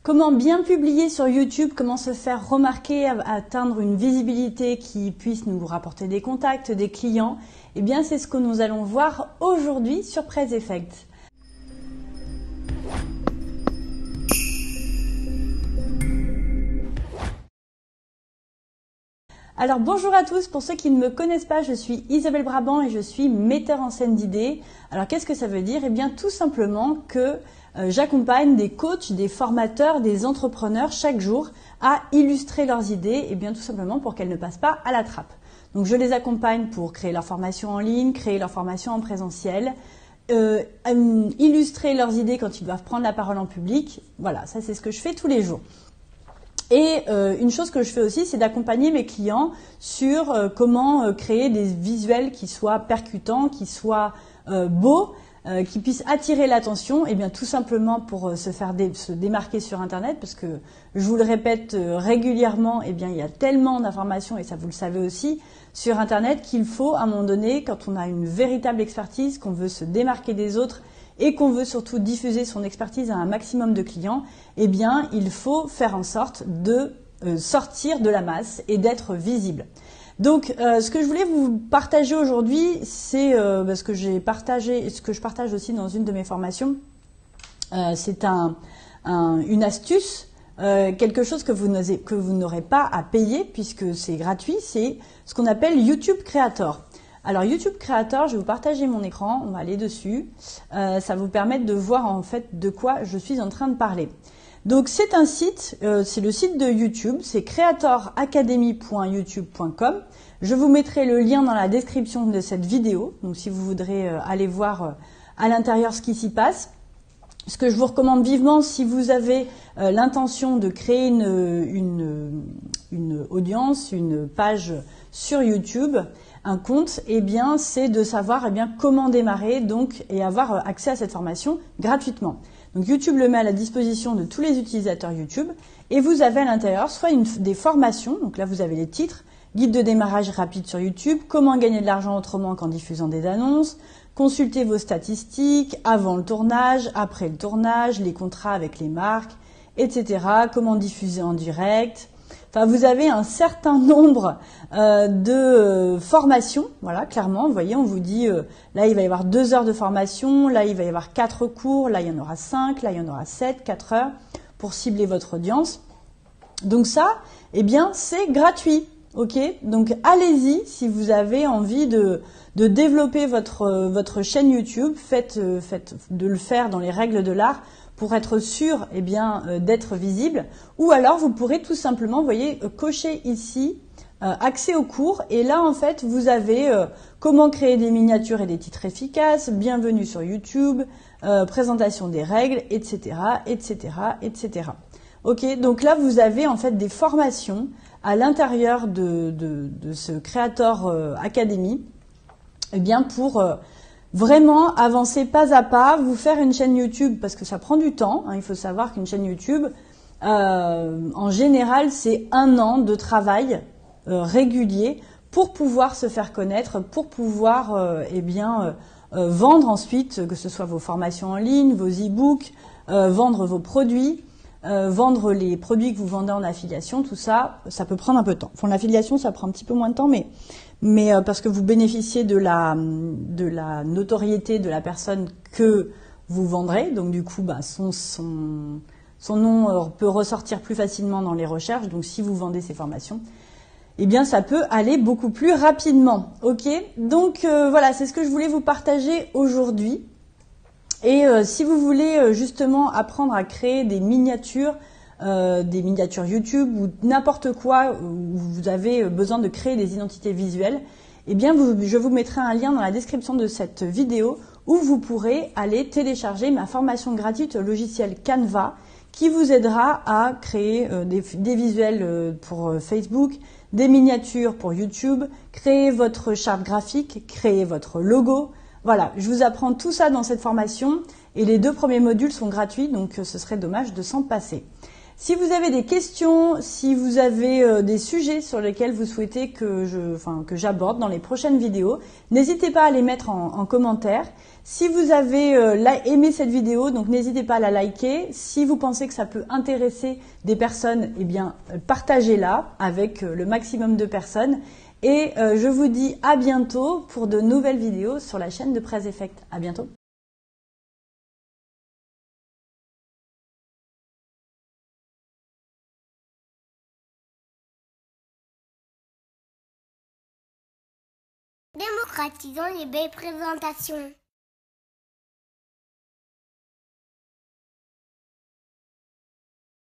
Comment bien publier sur YouTube, comment se faire remarquer, atteindre une visibilité qui puisse nous rapporter des contacts, des clients. Eh bien, c'est ce que nous allons voir aujourd'hui sur Press Effect. Alors bonjour à tous, pour ceux qui ne me connaissent pas, je suis Isabelle Brabant et je suis metteur en scène d'idées. Alors qu'est-ce que ça veut dire? Eh bien tout simplement que j'accompagne des coachs, des formateurs, des entrepreneurs chaque jour à illustrer leurs idées, et bien tout simplement pour qu'elles ne passent pas à la trappe. Donc je les accompagne pour créer leur formation en ligne, créer leur formation en présentiel, illustrer leurs idées quand ils doivent prendre la parole en public. Voilà, ça c'est ce que je fais tous les jours. Et une chose que je fais aussi, c'est d'accompagner mes clients sur comment créer des visuels qui soient percutants, qui soient beaux, qui puissent attirer l'attention, et bien tout simplement pour se démarquer sur Internet, parce que je vous le répète régulièrement, et bien il y a tellement d'informations, et ça vous le savez aussi, sur Internet qu'il faut à un moment donné, quand on a une véritable expertise, qu'on veut se démarquer des autres, et qu'on veut surtout diffuser son expertise à un maximum de clients, eh bien, il faut faire en sorte de sortir de la masse et d'être visible. Donc, ce que je voulais vous partager aujourd'hui, c'est ce que j'ai partagé, ce que je partage aussi dans une de mes formations. C'est une astuce, quelque chose que vous n'aurez pas à payer puisque c'est gratuit. C'est ce qu'on appelle YouTube Creator. Alors YouTube Creator, je vais vous partager mon écran, on va aller dessus. Ça va vous permettre de voir en fait de quoi je suis en train de parler. Donc c'est un site, c'est le site de YouTube, c'est creatoracademy.youtube.com. Je vous mettrai le lien dans la description de cette vidéo, donc si vous voudrez aller voir à l'intérieur ce qui s'y passe. Ce que je vous recommande vivement, si vous avez l'intention de créer une audience, une page sur YouTube, un compte, eh bien, c'est de savoir comment démarrer donc, et avoir accès à cette formation gratuitement. Donc YouTube le met à la disposition de tous les utilisateurs YouTube et vous avez à l'intérieur soit des formations, donc là vous avez les titres, guide de démarrage rapide sur YouTube, comment gagner de l'argent autrement qu'en diffusant des annonces, consultez vos statistiques avant le tournage, après le tournage, les contrats avec les marques, etc. Comment diffuser en direct. Enfin, vous avez un certain nombre de formations, voilà, clairement, vous voyez, on vous dit, là il va y avoir 2 heures de formation, là il va y avoir 4 cours, là il y en aura 5, là il y en aura 7, 4 heures pour cibler votre audience. Donc ça, eh bien, c'est gratuit, ok? Donc allez-y, si vous avez envie de développer votre chaîne YouTube, faites de le faire dans les règles de l'art, pour être sûr d'être visible, ou alors vous pourrez tout simplement, vous voyez, cocher ici accès aux cours, et là en fait vous avez comment créer des miniatures et des titres efficaces, bienvenue sur YouTube, présentation des règles, etc., etc., etc. Ok, donc là vous avez en fait des formations à l'intérieur de ce Creator Academy, eh bien pour vraiment avancer pas à pas, vous faire une chaîne YouTube parce que ça prend du temps. Hein, il faut savoir qu'une chaîne YouTube, en général, c'est 1 an de travail régulier pour pouvoir se faire connaître, pour pouvoir vendre ensuite, que ce soit vos formations en ligne, vos e-books, vendre vos produits, vendre les produits que vous vendez en affiliation, tout ça, ça peut prendre un peu de temps. Enfin, l'affiliation, ça prend un petit peu moins de temps, mais parce que vous bénéficiez de la notoriété de la personne que vous vendrez, donc du coup, son nom peut ressortir plus facilement dans les recherches. Donc si vous vendez ces formations, eh bien ça peut aller beaucoup plus rapidement. Ok, donc voilà, c'est ce que je voulais vous partager aujourd'hui. Et si vous voulez justement apprendre à créer des miniatures YouTube ou n'importe quoi où vous avez besoin de créer des identités visuelles, eh bien je vous mettrai un lien dans la description de cette vidéo où vous pourrez aller télécharger ma formation gratuite au logiciel Canva qui vous aidera à créer des visuels pour Facebook, des miniatures pour YouTube, créer votre charte graphique, créer votre logo. Voilà, je vous apprends tout ça dans cette formation et les 2 premiers modules sont gratuits, donc ce serait dommage de s'en passer. Si vous avez des questions, si vous avez des sujets sur lesquels vous souhaitez que j'aborde dans les prochaines vidéos, n'hésitez pas à les mettre en commentaire. Si vous avez aimé cette vidéo, donc n'hésitez pas à la liker. Si vous pensez que ça peut intéresser des personnes, eh bien partagez-la avec le maximum de personnes. Et je vous dis à bientôt pour de nouvelles vidéos sur la chaîne de Presse Effect. À bientôt. Démocratisons les belles présentations.